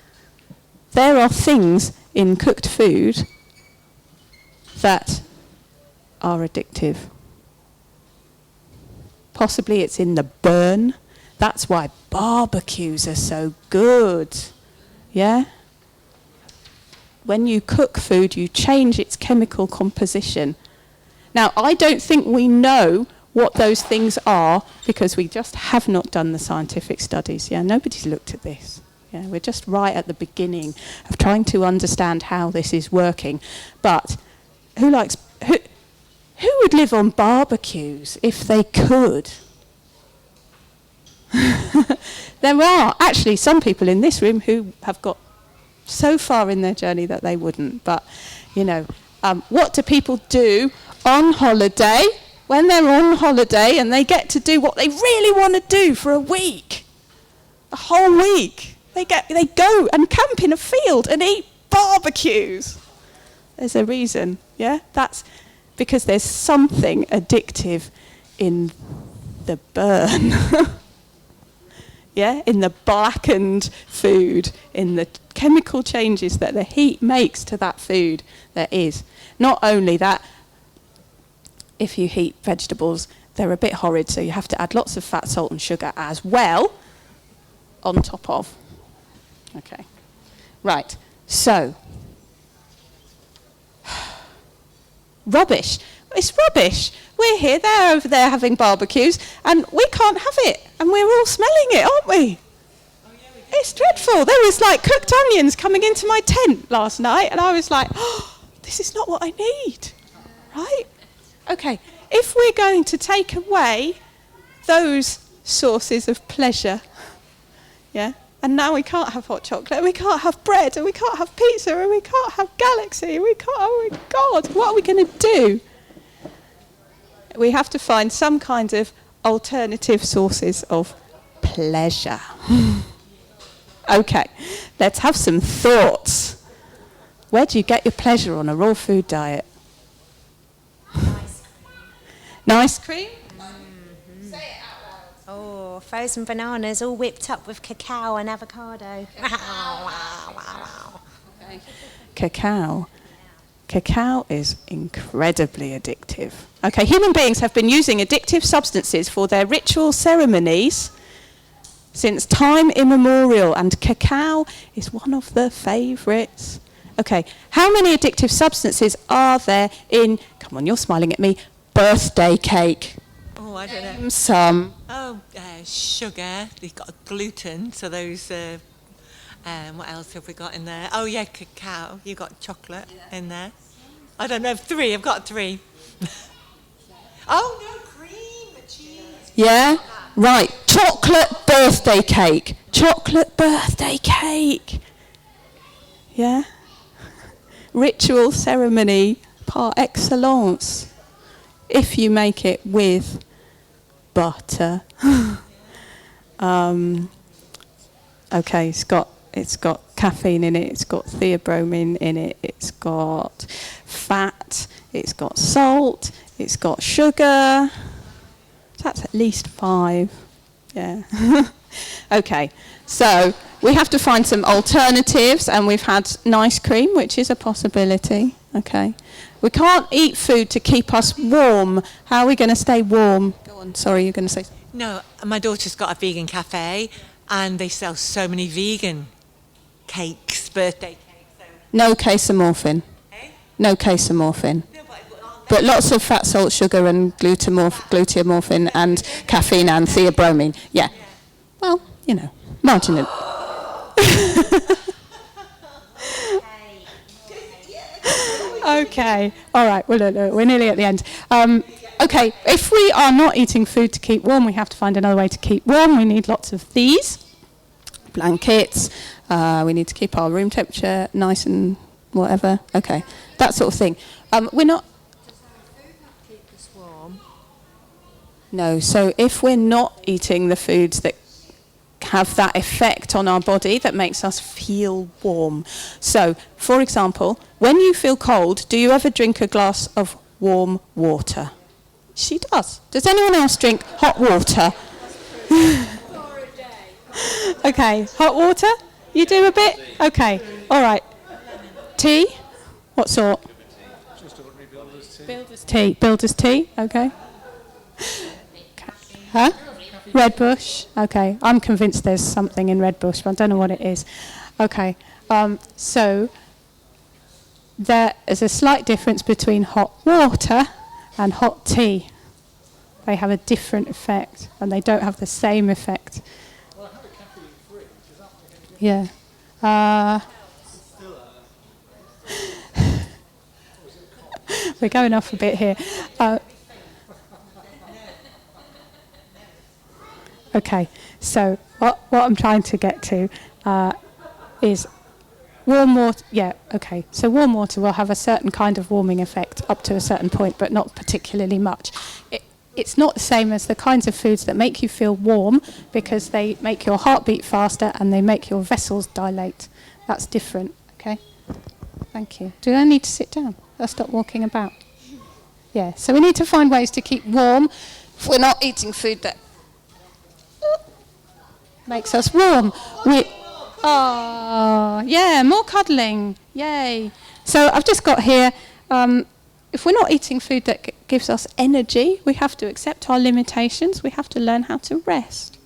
there are things in cooked food that are addictive. Possibly it's in the burn. That's why barbecues are so good. Yeah? When you cook food, you change its chemical composition. Now, I don't think we know what those things are because we just have not done the scientific studies. Yeah, nobody's looked at this. Yeah, we're just right at the beginning of trying to understand how this is working. But who would live on barbecues if they could? There are actually some people in this room who have got so far in their journey that they wouldn't. But, what do people do on holiday when they're on holiday and they get to do what they really want to do for a week? A whole week. They go and camp in a field and eat barbecues. There's a reason, yeah? That's because there's something addictive in the burn. Yeah, in the blackened food, in the chemical changes that the heat makes to that food, there is. Not only that, if you heat vegetables, they're a bit horrid, so you have to add lots of fat, salt and sugar as well, on top of. Okay, right, so, rubbish. It's rubbish. We're here, they're over there having barbecues, and we can't have it, and we're all smelling it, aren't we? It's dreadful. There was like cooked onions coming into my tent last night, and I was like, oh, this is not what I need, right? Okay, if we're going to take away those sources of pleasure, yeah, and now we can't have hot chocolate, and we can't have bread, and we can't have pizza, and we can't have Galaxy, and we can't, oh my God, what are we going to do? We have to find some kind of alternative sources of pleasure. Okay, let's have some thoughts. Where do you get your pleasure on a raw food diet? Nice cream? Mm-hmm. Say it out loud. Oh, frozen bananas all whipped up with cacao and avocado. Okay. Cacao. Cacao is incredibly addictive. Okay, human beings have been using addictive substances for their ritual ceremonies since time immemorial, and cacao is one of the favourites. Okay, how many addictive substances are there in, come on, you're smiling at me, birthday cake? Oh, I don't know. Some. Oh, sugar. You've got gluten, so those... what else have we got in there? Oh, yeah, cacao. You've got chocolate in there. I don't know, 3. I've got 3. Oh, no, cream, cheese. Yeah? Right. Chocolate birthday cake. Chocolate birthday cake. Yeah? Ritual ceremony par excellence. If you make it with butter. Okay, it's got caffeine in it, it's got theobromine in it, it's got fat, it's got salt, it's got sugar. That's at least 5. Yeah. Okay, so we have to find some alternatives, and we've had nice cream, which is a possibility. Okay. We can't eat food to keep us warm. How are we going to stay warm? Go on, sorry, you're going to say something. No, my daughter's got a vegan cafe, and they sell so many vegan cakes, birthday cakes. So. No casomorphin. Eh? No casomorphin. No, but lots of fat, salt, sugar, and gluteomorphin, and caffeine, and theobromine. Yeah. Well, marginal. Okay. All right. Well, no, we're nearly at the end. Okay. If we are not eating food to keep warm, we have to find another way to keep warm. We need lots of these blankets. We need to keep our room temperature nice and whatever. Okay. That sort of thing. We're not. No. So if we're not eating the foods that have that effect on our body that makes us feel warm. So, for example, when you feel cold, do you ever drink a glass of warm water? She does. Does anyone else drink hot water? Okay, hot water? You do a bit? Okay. All right. Tea? What sort? Builder's tea. Builder's tea? Okay. Huh? Red Bush? Okay. I'm convinced there's something in Red Bush, but I don't know what it is. Okay. So there is a slight difference between hot water and hot tea. They have a different effect, and they don't have the same effect. Well, I have a caffeine free. Does that make a Yeah. We're going off a bit here. Okay, so what I'm trying to get to is warm water. Yeah, okay. So warm water will have a certain kind of warming effect up to a certain point, but not particularly much. It's not the same as the kinds of foods that make you feel warm because they make your heart beat faster and they make your vessels dilate. That's different, okay? Thank you. Do I need to sit down? I'll stop walking about. Yeah, so we need to find ways to keep warm if we're not eating food that makes us warm. Yeah, more cuddling. Yay. So I've just got here, if we're not eating food that gives us energy, we have to accept our limitations. We have to learn how to rest.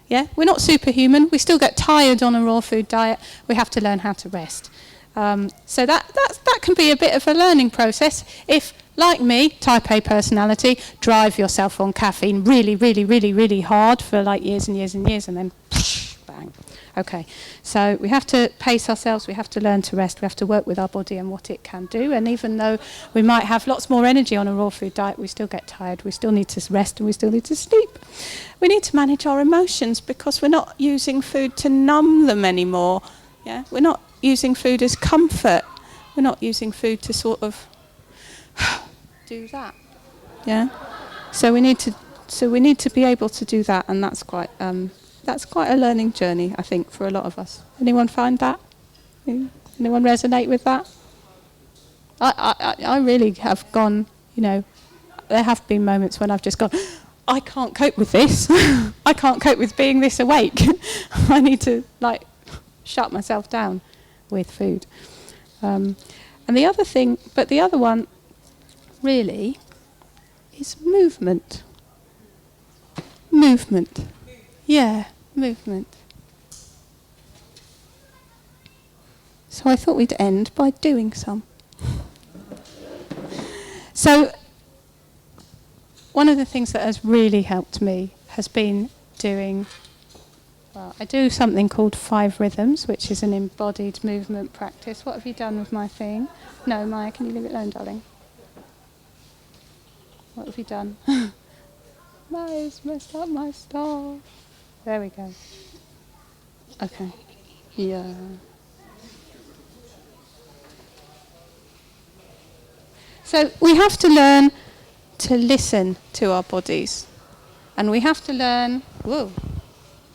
Yeah, we're not superhuman. We still get tired on a raw food diet. We have to learn how to rest. So that can be a bit of a learning process. If, like me, type A personality, drive yourself on caffeine really, really, really, really hard for like years and years and years, and then bang. Okay, so we have to pace ourselves, we have to learn to rest, we have to work with our body and what it can do, and even though we might have lots more energy on a raw food diet, we still get tired, we still need to rest, and we still need to sleep. We need to manage our emotions because we're not using food to numb them anymore. Yeah, we're not using food as comfort. We're not using food to sort of do that. Yeah, so we need to be able to do that, and that's quite a learning journey, I think, for a lot of us. Anyone find that? Anyone resonate with that? I really have gone, there have been moments when I've just gone, I can't cope with this. I can't cope with being this awake. I need to, shut myself down with food. And the other one, really, is movement. Movement. Yeah, movement. So I thought we'd end by doing some. So one of the things that has really helped me has been I do something called 5 Rhythms, which is an embodied movement practice. What have you done with my thing? No, Maya, can you leave it alone, darling? What have you done? Maya's messed up my stuff. There we go. Okay. Yeah. So we have to learn to listen to our bodies. And we have to learn... Whoa.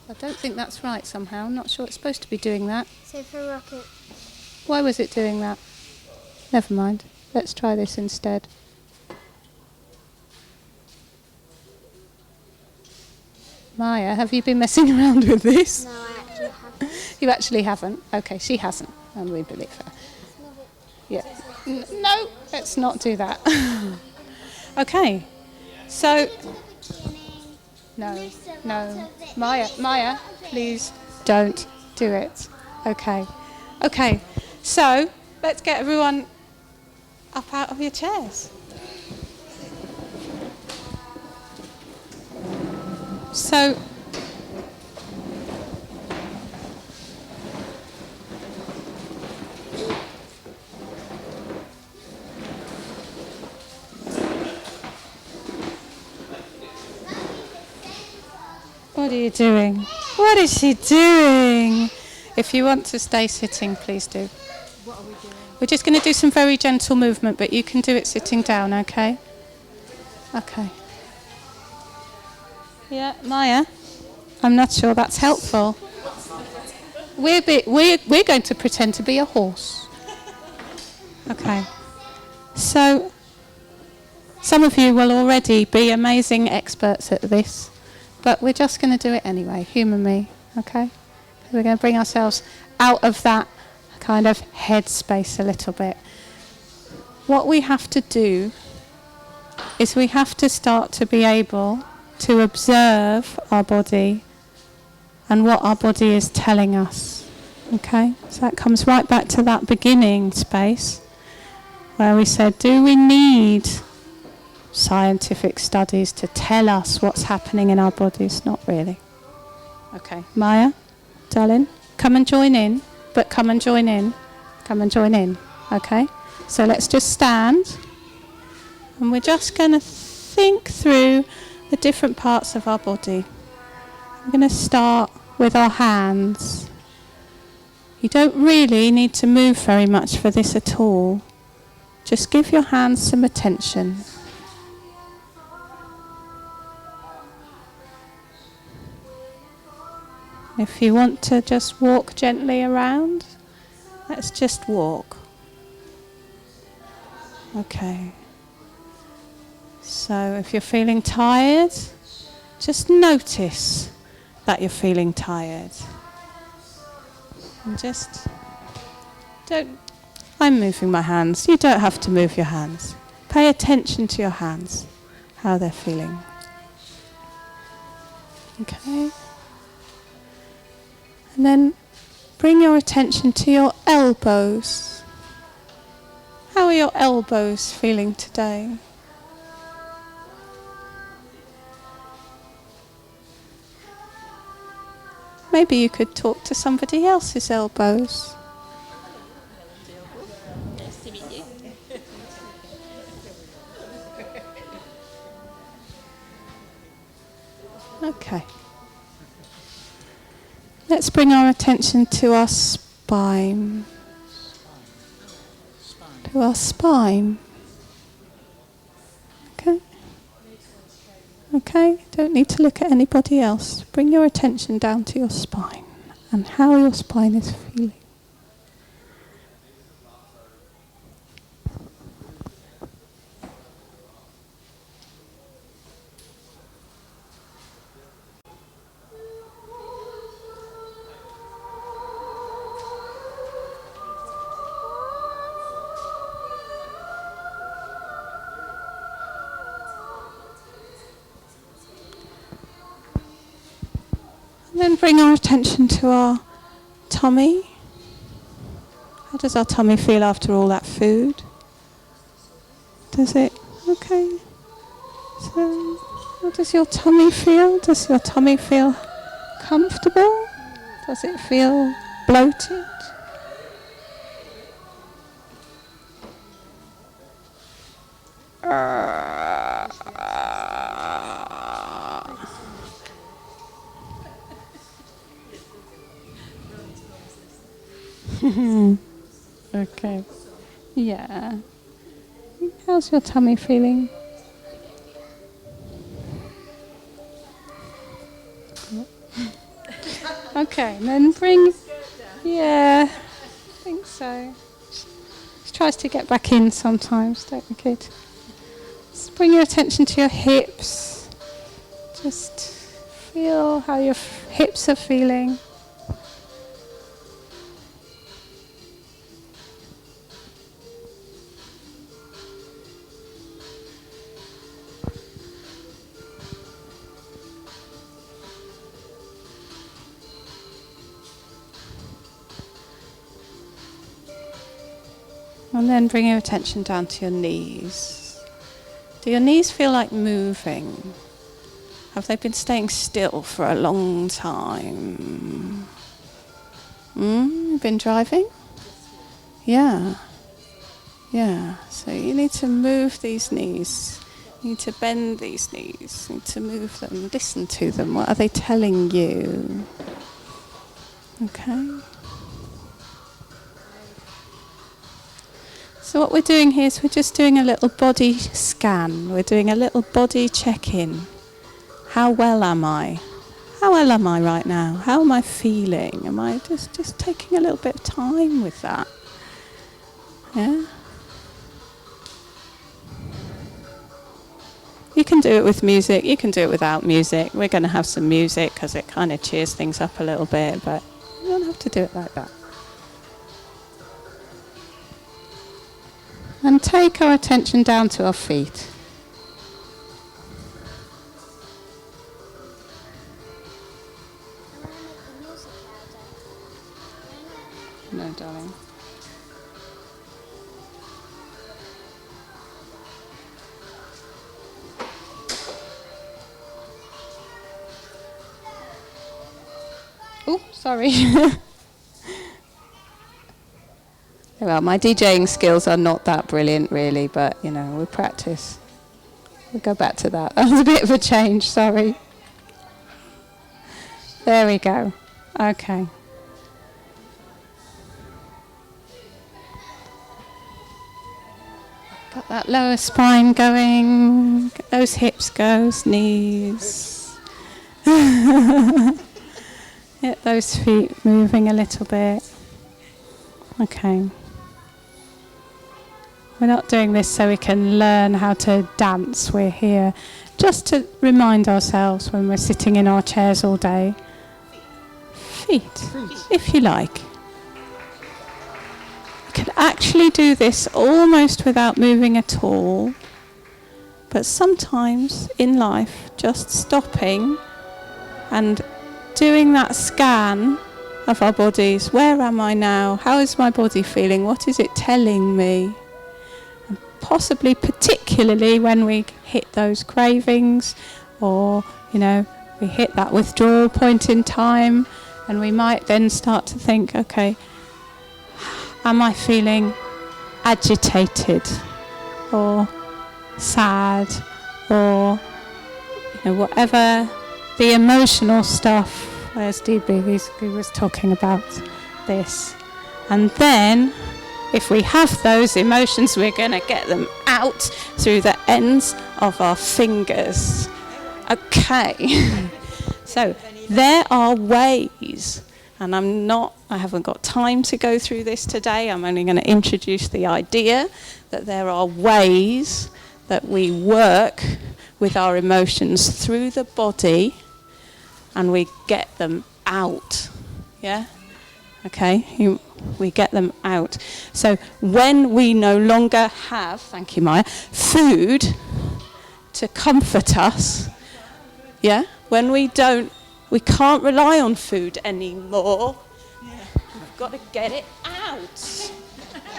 I don't think that's right somehow. I'm not sure it's supposed to be doing that. So for rocket. Why was it doing that? Never mind. Let's try this instead. Maya, have you been messing around with this? No, I actually haven't. You actually haven't? Okay, she hasn't, and we believe her. Yeah. No, let's not do that. Okay, so... No. Maya, please don't do it. Okay, so let's get everyone up out of your chairs. So, what are you doing? What is she doing? If you want to stay sitting, please do. What are we doing? We're just going to do some very gentle movement, but you can do it sitting down, okay? Okay. Yeah, Maya, I'm not sure that's helpful. We're going to pretend to be a horse. Okay. So, some of you will already be amazing experts at this, but we're just going to do it anyway. Humour me, okay? We're going to bring ourselves out of that kind of head space a little bit. What we have to do is we have to start to be able to observe our body and what our body is telling us. Okay? So that comes right back to that beginning space where we said, do we need scientific studies to tell us what's happening in our bodies? Not really. Okay. Maya, darling, come and join in, but come and join in. Come and join in. Okay? So let's just stand and we're just going to think through the different parts of our body. I'm going to start with our hands. You don't really need to move very much for this at all. Just give your hands some attention. If you want to just walk gently around, let's just walk. Okay. So if you're feeling tired, just notice that you're feeling tired. And just don't, I'm moving my hands. You don't have to move your hands. Pay attention to your hands, how they're feeling. Okay. And then bring your attention to your elbows. How are your elbows feeling today? Maybe you could talk to somebody else's elbows. Nice to meet you. Okay. Let's bring our attention to our spine. To our spine. Okay. Okay, don't need to look at anybody else. Bring your attention down to your spine and how your spine is feeling. Then bring our attention to our tummy. How does our tummy feel after all that food? Does it? Okay. So, how does your tummy feel? Does your tummy feel comfortable? Does it feel bloated? Okay. Yeah. How's your tummy feeling? Okay, then bring... Yeah, I think so. She tries to get back in sometimes, don't you, kid? Just bring your attention to your hips. Just feel how your hips are feeling. And then bring your attention down to your knees. Do your knees feel like moving? Have they been staying still for a long time? You've been driving? Yeah. Yeah. So you need to move these knees. You need to bend these knees. You need to move them. Listen to them. What are they telling you? Okay. So what we're doing here is we're just doing a little body scan. We're doing a little body check-in. How well am I? How well am I right now? How am I feeling? Am I just taking a little bit of time with that? Yeah? You can do it with music. You can do it without music. We're going to have some music because it kind of cheers things up a little bit. But to do it like that. And take our attention down to our feet. No, darling. Oh, sorry. Well, my DJing skills are not that brilliant, really, but, you know, we practice. We'll go back to that. That was a bit of a change, sorry. There we go. Okay. Got that lower spine going, get those hips go, knees. Get those feet moving a little bit. Okay. We're not doing this so we can learn how to dance. We're here just to remind ourselves when we're sitting in our chairs all day. Feet, if you like. You can actually do this almost without moving at all. But sometimes in life, just stopping and doing that scan of our bodies. Where am I now? How is my body feeling? What is it telling me? And possibly particularly when we hit those cravings, or, you know, we hit that withdrawal point in time, and we might then start to think, okay, am I feeling agitated or sad, or, you know, whatever the emotional stuff. There's DB, he was talking about this. And then, if we have those emotions, we're going to get them out through the ends of our fingers. Okay. So, there are ways, and I haven't got time to go through this today. I'm only going to introduce the idea that there are ways that we work with our emotions through the body, and we get them out. Yeah? Okay? We get them out. So when we no longer have, thank you Maya, food to comfort us, yeah? When we can't rely on food anymore. We've got to get it out.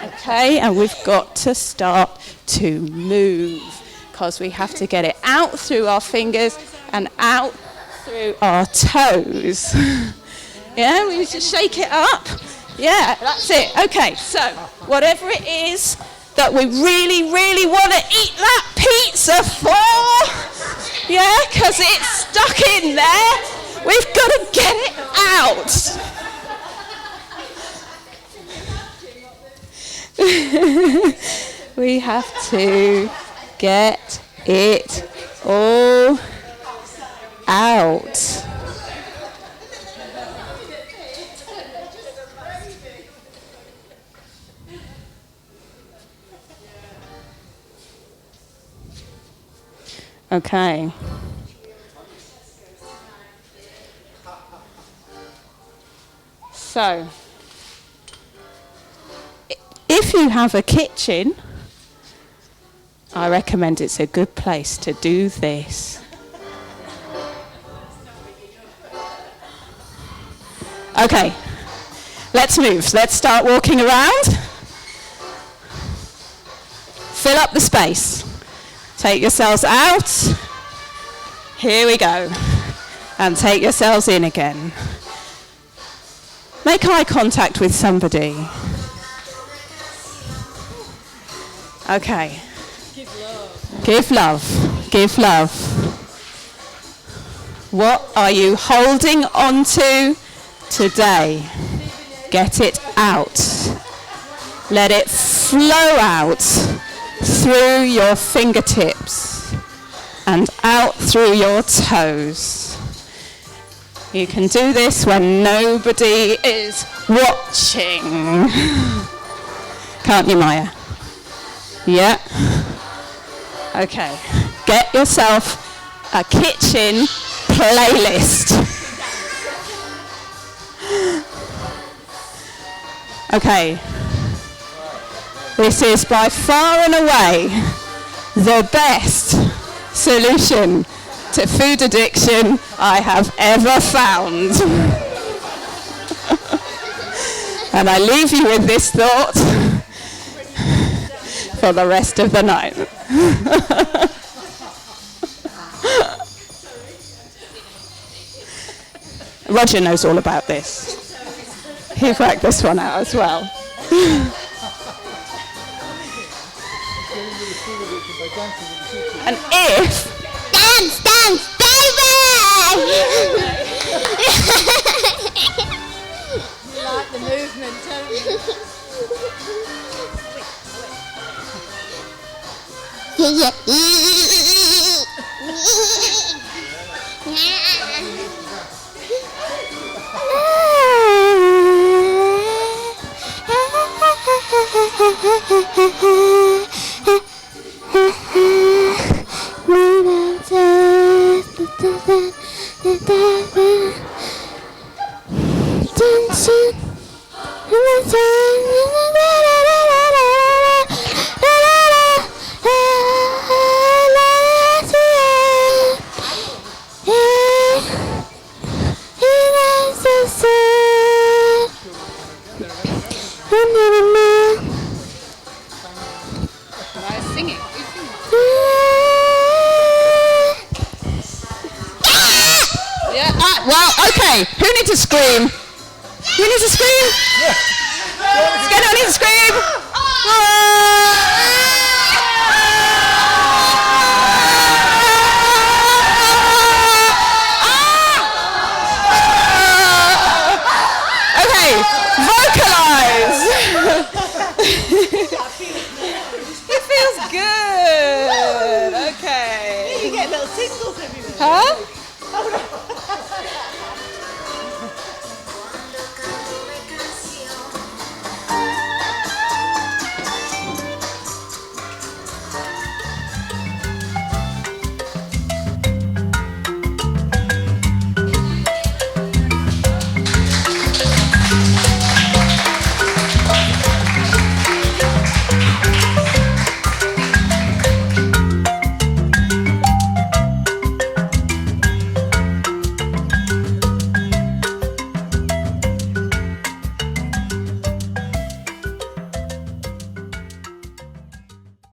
Okay? And we've got to start to move, because we have to get it out through our fingers and out through our toes. Yeah, we just shake it up. Yeah, that's it. Okay, so whatever it is that we really, really want to eat that pizza for, yeah, because it's stuck in there, we've got to get it out. We have to get it all out. Okay. So, if you have a kitchen, I recommend it's a good place to do this. Okay, let's move. Let's start walking around. Fill up the space. Take yourselves out. Here we go. And take yourselves in again. Make eye contact with somebody. Okay. Give love. Give love. What are you holding on to today? Get it out. Let it flow out through your fingertips and out through your toes. You can do this when nobody is watching. Can't you, Maya? Yeah? Okay. Get yourself a kitchen playlist. Okay. This is by far and away the best solution to food addiction I have ever found. And I leave you with this thought for the rest of the night. Roger knows all about this. He worked this one out as well. And if... Dance, dance, baby! You like the movement, don't you? Okay, who needs to scream? Who needs to scream? Does anyone need to scream? Okay, vocalize. It feels good. Okay. You get little tingles everywhere. Huh?